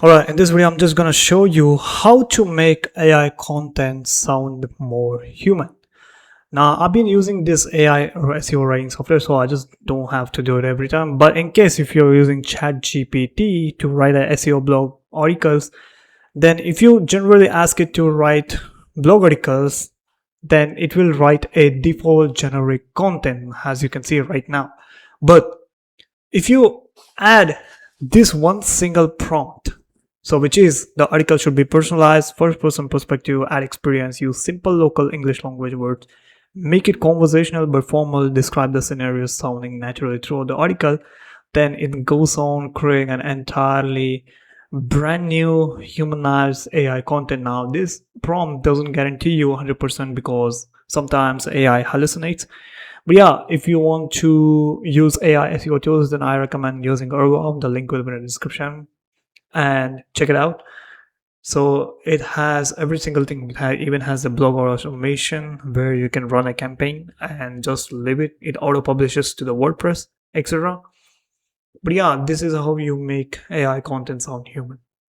Alright, in this video I'm just gonna show you how to make AI content sound more human. Now I've been using this AI or SEO writing software, so I just don't have to do it every time. But in case if you're using ChatGPT to write a SEO blog articles, then if you generally ask it to write blog articles, then it will write a default generic content as you can see right now. But if you add this one single prompt, so which is the article should be personalized, first person perspective, add experience, use simple local English language words, make it conversational but formal, describe the scenarios sounding naturally throughout the article, then it goes on creating an entirely brand new humanized AI content. Now this prompt doesn't guarantee you 100% because sometimes AI hallucinates. But yeah, if you want to use AI SEO tools, then I recommend using Ergo. The link will be in the description and check it out. So it has every single thing. It even has the blog automation where you can run a campaign and just leave it. It auto publishes to the WordPress, etc. But yeah, this is how you make AI content sound human.